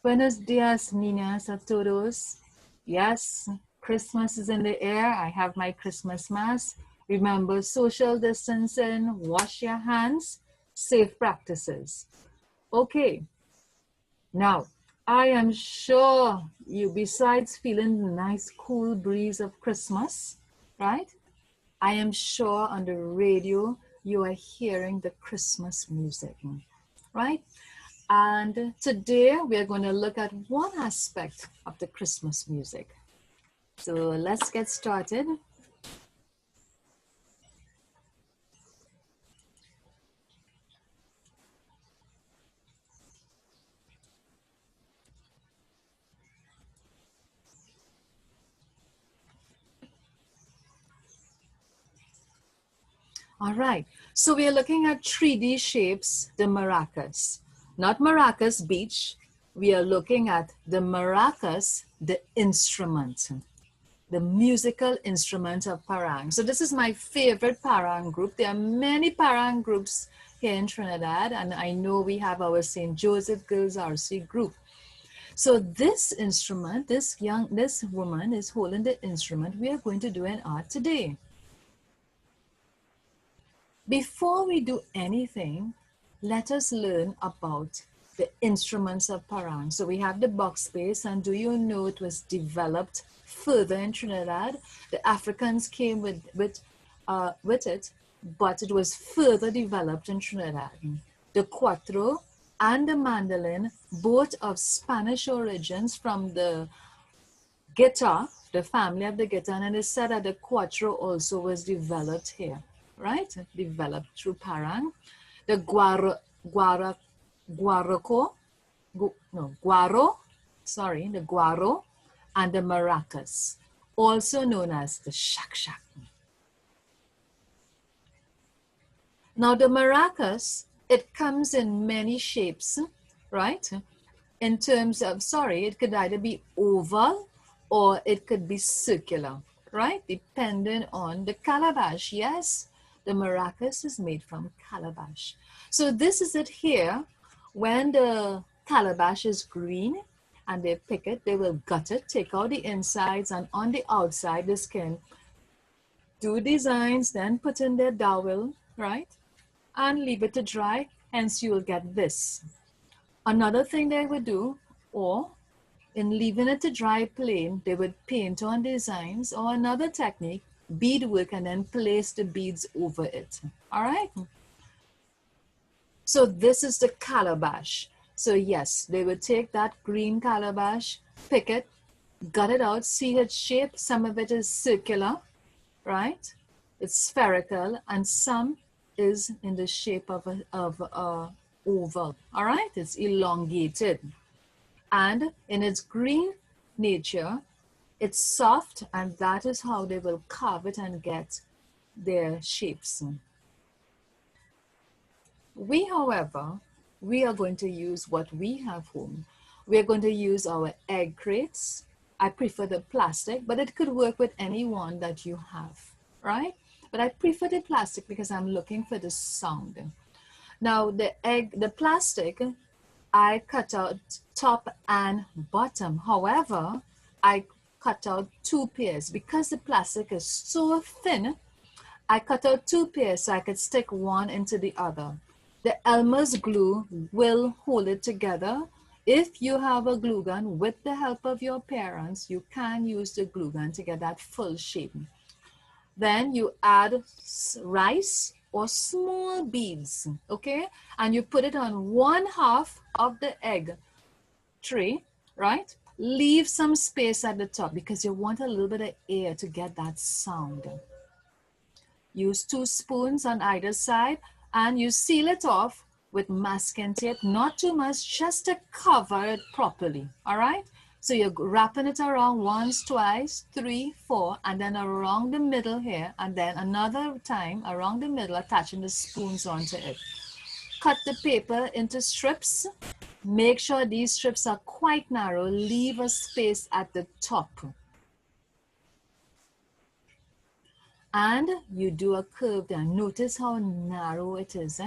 Buenos dias, niñas, a todos. Yes, Christmas is in the air. I have my Christmas mask. Remember social distancing, wash your hands, safe practices. Okay, now I am sure you, besides feeling the nice cool breeze of Christmas, right? I am sure on the radio you are hearing the Christmas music, right? And today we're going to look at one aspect of the Christmas music. So let's get started. All right, so we are looking at 3D shapes, the maracas. Not Maracas Beach, we are looking at the maracas, the instrument, the musical instrument of parang. So this is my favorite parang group. There are many parang groups here in Trinidad, and I know we have our St. Joseph Girls RC group. So this instrument, this woman is holding the instrument we are going to do an art today. Before we do anything, let us learn about the instruments of parang. So we have the box bass, and do you know it was developed further in Trinidad? The Africans came with it, but it was further developed in Trinidad. The cuatro and the mandolin, both of Spanish origins from the guitar, the family of the guitar, and it said that the cuatro also was developed here. Right, developed through parang. The guaro, the guaro, and the maracas, also known as the chac-chac. Now the maracas, it comes in many shapes, right? In terms of, it could either be oval or it could be circular, right? Depending on the calabash, yes. The maracas is made from calabash. So this is it here. When the calabash is green and they pick it, they will gut it, take out the insides, and on the outside, the skin, do designs, then put in their dowel, right? And leave it to dry, hence you will get this. Another thing they would do, or in leaving it to dry plain, they would paint on designs, or another technique, beadwork, and then place the beads over it. All right. So this is the calabash. So yes, they would take that green calabash, pick it, gut it out, see its shape. Some of it is circular, right? It's spherical, and some is in the shape of a oval. All right, it's elongated, and in its green nature, it's soft, and that is how they will carve it and get their shapes. We, however, we are going to use what we have home. We are going to use our egg crates. I prefer the plastic, but it could work with any one that you have, right? But I prefer the plastic because I'm looking for the sound. Now the plastic, I cut out top and bottom. However, I cut out 2 pairs because the plastic is so thin. I cut out 2 pairs so I could stick one into the other. The Elmer's glue will hold it together. If you have a glue gun, with the help of your parents, you can use the glue gun to get that full shape. Then you add rice or small beads, okay? And you put it on 1/2 of the egg tray, right? Leave some space at the top because you want a little bit of air to get that sound. Use 2 spoons on either side, and you seal it off with masking tape, not too much, just to cover it properly, all right? So you're wrapping it around once, twice, 3, 4, and then around the middle here, and then another time around the middle, attaching the spoons onto it. Cut the paper into strips. Make sure these strips are quite narrow. Leave a space at the top. And you do a curve there. Notice how narrow it is.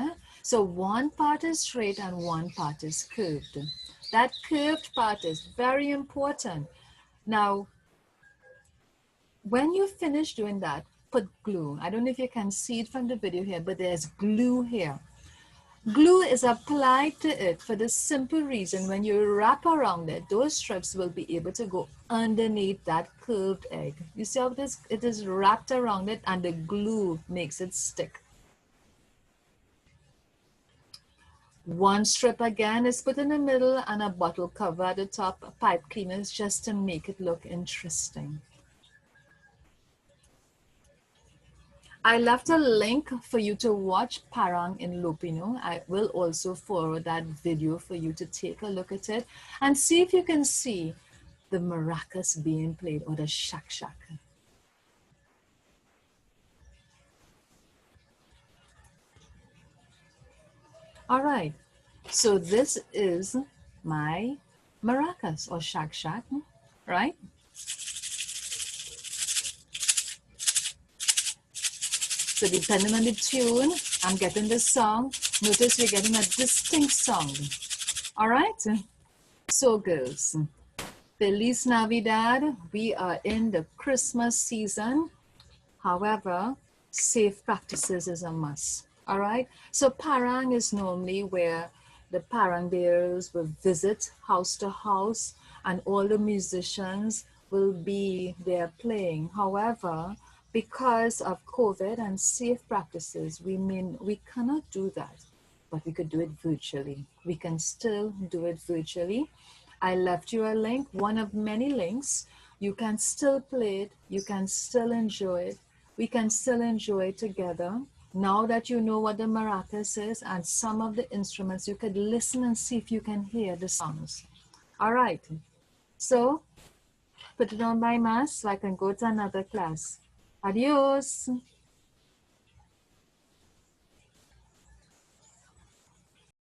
So one part is straight and one part is curved. That curved part is very important. Now, when you finish doing that, put glue. I don't know if you can see it from the video here, but there's glue here. Glue is applied to it for the simple reason when you wrap around it, those strips will be able to go underneath that curved egg. You see how it is wrapped around it and the glue makes it stick. One strip again is put in the middle and a bottle cover at the top, pipe cleaners, just to make it look interesting. I left a link for you to watch Parang in Lupino. I will also forward that video for you to take a look at it and see if you can see the maracas being played, or the chac chac. All right, so this is my maracas or chac chac, right? So depending on the tune, I'm getting the song. Notice we're getting a distinct song. All right? So girls, Feliz Navidad. We are in the Christmas season. However, safe practices is a must. All right? So parang is normally where the parang bearers will visit house to house and all the musicians will be there playing. However, because of COVID and safe practices, we cannot do that, but we could do it virtually. We can still do it virtually. I left you a link, one of many links. You can still play it. You can still enjoy it. We can still enjoy it together. Now that you know what the maracas is and some of the instruments, you could listen and see if you can hear the songs. All right. So put it on my mask so I can go to another class. Adios.